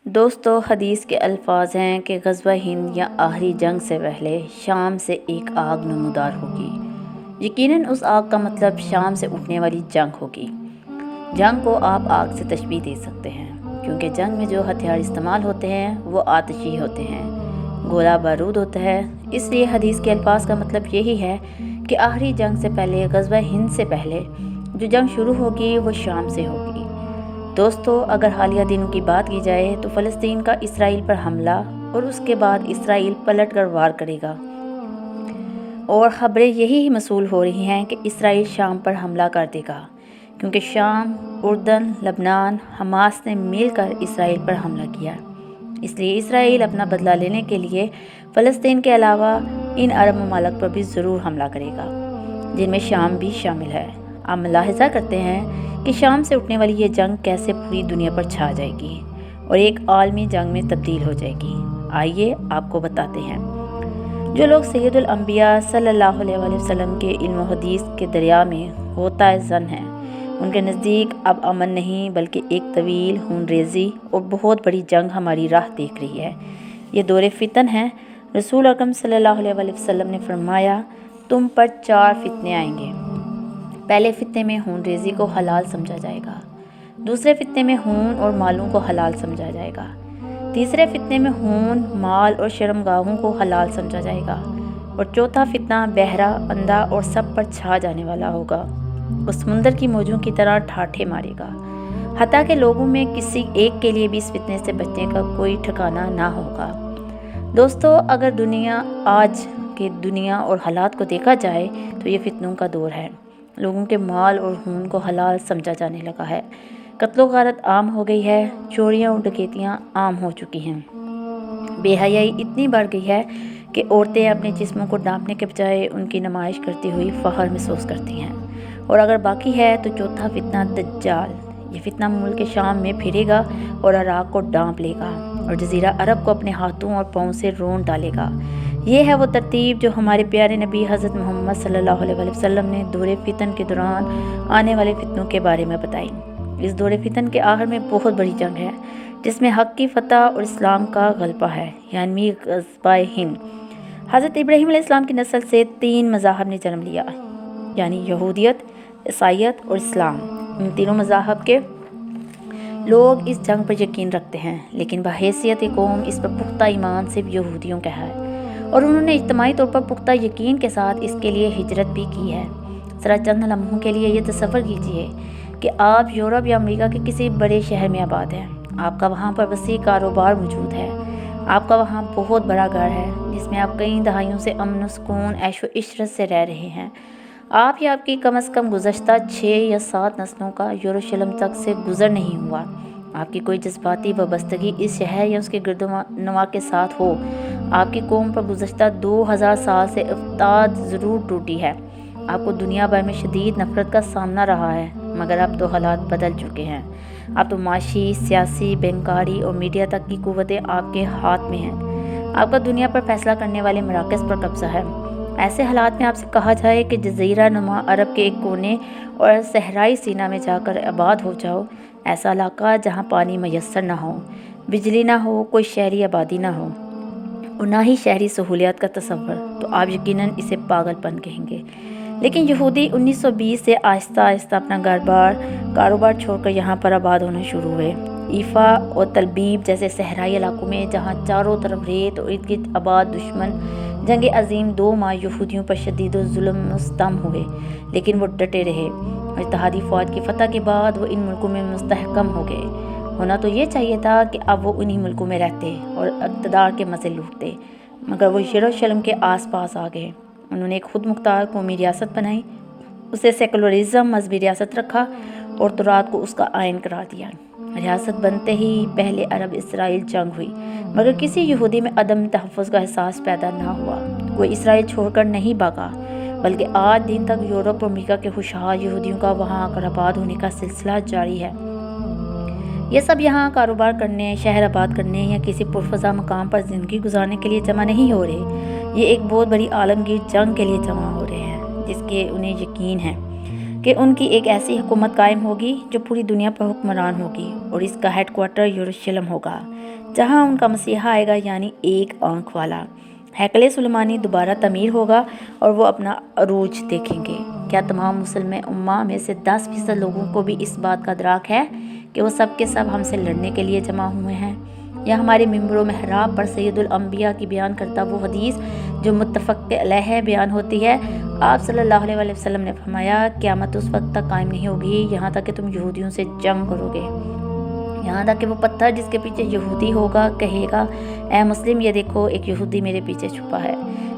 دوستو، حدیث کے الفاظ ہیں کہ غزوہ ہند یا آخری جنگ سے پہلے شام سے ایک آگ نمودار ہوگی۔ یقیناً اس آگ کا مطلب شام سے اٹھنے والی جنگ ہوگی۔ جنگ کو آپ آگ سے تشبیہ دے سکتے ہیں کیونکہ جنگ میں جو ہتھیار استعمال ہوتے ہیں وہ آتشی ہوتے ہیں، گولہ بارود ہوتا ہے۔ اس لیے حدیث کے الفاظ کا مطلب یہی ہے کہ آخری جنگ سے پہلے، غزوہ ہند سے پہلے جو جنگ شروع ہوگی وہ شام سے ہوگی۔ دوستو، اگر حالیہ دنوں کی بات کی جائے تو فلسطین کا اسرائیل پر حملہ اور اس کے بعد اسرائیل پلٹ کر وار کرے گا، اور خبریں یہی موصول ہو رہی ہیں کہ اسرائیل شام پر حملہ کر دے گا، کیونکہ شام، اردن، لبنان، حماس نے مل کر اسرائیل پر حملہ کیا۔ اس لیے اسرائیل اپنا بدلہ لینے کے لیے فلسطین کے علاوہ ان عرب ممالک پر بھی ضرور حملہ کرے گا، جن میں شام بھی شامل ہے۔ آپ ملاحظہ کرتے ہیں کہ شام سے اٹھنے والی یہ جنگ کیسے پوری دنیا پر چھا جائے گی اور ایک عالمی جنگ میں تبدیل ہو جائے گی۔ آئیے آپ کو بتاتے ہیں۔ جو لوگ سید الانبیاء صلی اللہ علیہ وآلہ وسلم کے علم و حدیث کے دریا میں غوطہ زن ہیں، ان کے نزدیک اب امن نہیں بلکہ ایک طویل، خون ریزی اور بہت بڑی جنگ ہماری راہ دیکھ رہی ہے۔ یہ دور فتن ہے۔ رسول اکرم صلی اللہ علیہ وآلہ وسلم نے فرمایا، تم پر 4 فتنے آئیں گے۔ پہلے فتنے میں خون ریزی کو حلال سمجھا جائے گا، دوسرے فتنے میں خون اور مالوں کو حلال سمجھا جائے گا، تیسرے فتنے میں خون، مال اور شرمگاہوں کو حلال سمجھا جائے گا، اور چوتھا فتنہ بہرا، اندھا اور سب پر چھا جانے والا ہوگا۔ وہ سمندر کی موجوں کی طرح ٹھاٹھے مارے گا، حتیٰ کہ لوگوں میں کسی ایک کے لیے بھی اس فتنے سے بچنے کا کوئی ٹھکانہ نہ ہوگا۔ دوستو، اگر آج کی دنیا اور حالات کو دیکھا جائے تو یہ فتنوں کا دور ہے۔ لوگوں کے مال اور خون کو حلال سمجھا جانے لگا ہے، قتل و غارت عام ہو گئی ہے، چوریاں اور ڈکیتیاں عام ہو چکی ہیں، بے حیائی اتنی بڑھ گئی ہے کہ عورتیں اپنے جسموں کو ڈھانپنے کے بجائے ان کی نمائش کرتی ہوئی فخر محسوس کرتی ہیں۔ اور اگر باقی ہے تو چوتھا فتنہ دجال۔ یہ فتنہ ملک شام میں پھرے گا اور عراق کو ڈانپ لے گا اور جزیرہ عرب کو اپنے ہاتھوں اور پاؤں سے رون ڈالے گا۔ یہ ہے وہ ترتیب جو ہمارے پیارے نبی حضرت محمد صلی اللہ علیہ وآلہ وسلم نے دور فتن کے دوران آنے والے فتنوں کے بارے میں بتائی۔ اس دور فتن کے آخر میں بہت بڑی جنگ ہے جس میں حق کی فتح اور اسلام کا غلبہ ہے، یعنی غزوہ ہند۔ حضرت ابراہیم علیہ السلام کی نسل سے 3 مذاہب نے جنم لیا، یعنی یہودیت، عیسائیت اور اسلام۔ ان تینوں مذاہب کے لوگ اس جنگ پر یقین رکھتے ہیں، لیکن بحیثیت قوم اس پر پختہ ایمان صرف یہودیوں کا ہے، اور انہوں نے اجتماعی طور پر پختہ یقین کے ساتھ اس کے لیے ہجرت بھی کی ہے۔ ذرا چند لمحوں کے لیے یہ تصور کیجیے کہ آپ یورپ یا امریکہ کے کسی بڑے شہر میں آباد ہیں۔ آپ کا وہاں پر وسیع کاروبار موجود ہے، آپ کا وہاں بہت بڑا گھر ہے جس میں آپ کئی دہائیوں سے امن و سکون، عیش و عشرت سے رہ رہے ہیں۔ آپ یا آپ کی کم از کم گزشتہ 6 یا 7 نسلوں کا یروشلم تک سے گزر نہیں ہوا۔ آپ کی کوئی جذباتی وابستگی اس شہر یا اس کے گرد و نواح کے ساتھ ہو۔ آپ کی قوم پر گزشتہ 2000 سال سے افتاد ضرور ٹوٹی ہے۔ آپ کو دنیا بھر میں شدید نفرت کا سامنا رہا ہے، مگر اب تو حالات بدل چکے ہیں۔ اب تو معاشی، سیاسی، بینکاری اور میڈیا تک کی قوتیں آپ کے ہاتھ میں ہیں۔ آپ کا دنیا پر فیصلہ کرنے والے مراکز پر قبضہ ہے۔ ایسے حالات میں آپ سے کہا جائے کہ جزیرہ نما عرب کے ایک کونے اور صحرائی سینا میں جا کر آباد ہو جاؤ، ایسا علاقہ جہاں پانی میسر نہ ہو، بجلی نہ ہو، کوئی شہری آبادی نہ ہو اور نہ ہی شہری سہولیات کا تصور، تو آپ یقیناً اسے پاگل پن کہیں گے۔ لیکن یہودی 1920 سے آہستہ آہستہ اپنا کاروبار چھوڑ کر یہاں پر آباد ہونا شروع ہوئے۔ ایفا اور تلبیب جیسے صحرائی علاقوں میں جہاں چاروں طرف ریت اور ارد گرد آباد دشمن جنگ عظیم 2 ماہ یہودیوں پر شدید و ظلم و ستم ہوئے، لیکن وہ ڈٹے رہے اور اتحادی فوج کی فتح کے بعد وہ ان ملکوں میں مستحکم ہو گئے۔ ہونا تو یہ چاہیے تھا کہ اب وہ انہی ملکوں میں رہتے اور اقتدار کے مزے لوٹتے، مگر وہ یروشلم کے آس پاس آ گئے۔ انہوں نے ایک خود مختار قومی ریاست بنائی، اسے سیکولرزم مذہبی ریاست رکھا اور تورات کو اس کا آئین قرار دیا۔ ریاست بنتے ہی پہلے عرب اسرائیل جنگ ہوئی، مگر کسی یہودی میں عدم تحفظ کا احساس پیدا نہ ہوا۔ کوئی اسرائیل چھوڑ کر نہیں بھاگا، بلکہ آج دن تک یورپ اور امریکہ کے خوشحال یہودیوں کا وہاں آ کر آباد ہونے کا سلسلہ جاری ہے۔ یہ سب یہاں کاروبار کرنے، شہر آباد کرنے یا کسی پرفضا مقام پر زندگی گزارنے کے لیے جمع نہیں ہو رہے، یہ ایک بہت بڑی عالمگیر جنگ کے لیے جمع ہو رہے ہیں، جس کے انہیں یقین ہے کہ ان کی ایک ایسی حکومت قائم ہوگی جو پوری دنیا پر حکمران ہوگی، اور اس کا ہیڈ کوارٹر یروشلم ہوگا، جہاں ان کا مسیحا آئے گا، یعنی ایک آنکھ والا۔ ہیکل سلیمانی دوبارہ تعمیر ہوگا اور وہ اپنا عروج دیکھیں گے۔ کیا تمام مسلم امہ میں سے 10% لوگوں کو بھی اس بات کا ادراک ہے کہ وہ سب کے سب ہم سے لڑنے کے لیے جمع ہوئے ہیں؟ یا ہمارے منبر و محراب پر سید الانبیاء کی بیان کرتا وہ حدیث جو متفق علیہ بیان ہوتی ہے؟ آپ صلی اللہ علیہ وآلہ وسلم نے فرمایا، قیامت اس وقت تک قائم نہیں ہوگی یہاں تک کہ تم یہودیوں سے جنگ کرو گے، یہاں تک کہ وہ پتھر جس کے پیچھے یہودی ہوگا کہے گا، اے مسلم، یہ دیکھو ایک یہودی میرے پیچھے چھپا ہے۔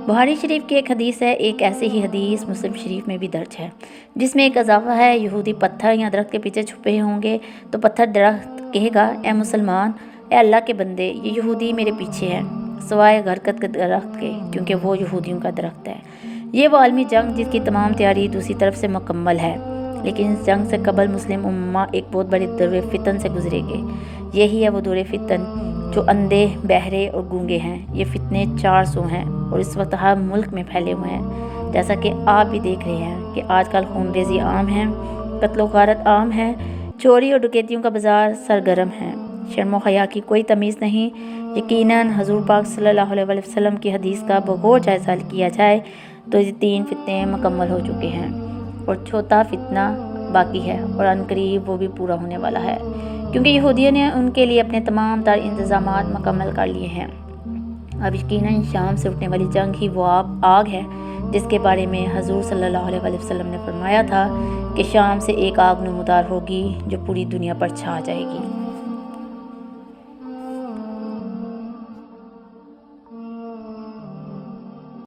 بخاری شریف کی ایک حدیث ہے، ایک ایسی ہی حدیث مسلم شریف میں بھی درج ہے، جس میں ایک اضافہ ہے، یہودی پتھر یا درخت کے پیچھے چھپے ہوں گے تو پتھر درخت کہے گا، اے مسلمان، اے اللہ کے بندے، یہ یہودی میرے پیچھے ہے، سوائے غرقت کے درخت کے، کیونکہ وہ یہودیوں کا درخت ہے۔ یہ وہ عالمی جنگ جس کی تمام تیاری دوسری طرف سے مکمل ہے، لیکن اس جنگ سے قبل مسلم امہ ایک بہت بڑے دور فتن سے گزرے گے۔ یہی ہے وہ دور فتن جو اندھے، بہرے اور گونگے ہیں۔ یہ فتنے 400 ہیں اور اس وقت ہر ملک میں پھیلے ہوئے ہیں، جیسا کہ آپ بھی دیکھ رہے ہیں کہ آج کل خون ریزی عام ہے، قتل و غارت عام ہے، چوری اور ڈکیتیوں کا بازار سرگرم ہے، شرم و حیا کی کوئی تمیز نہیں۔ یقیناً حضور پاک صلی اللہ علیہ وآلہ وسلم کی حدیث کا بغور جائزہ کیا جائے تو یہ 3 فتنے مکمل ہو چکے ہیں اور چوتھا فتنہ باقی ہے، اور عنقریب وہ بھی پورا ہونے والا ہے، کیونکہ یہودیوں نے ان کے لیے اپنے تمام تر انتظامات مکمل کر لیے ہیں۔ اب یقیناً شام سے اٹھنے والی جنگ ہی وہ آگ ہے جس کے بارے میں حضور صلی اللہ علیہ وآلہ وسلم نے فرمایا تھا کہ شام سے ایک آگ نمودار ہوگی جو پوری دنیا پر چھا جائے گی۔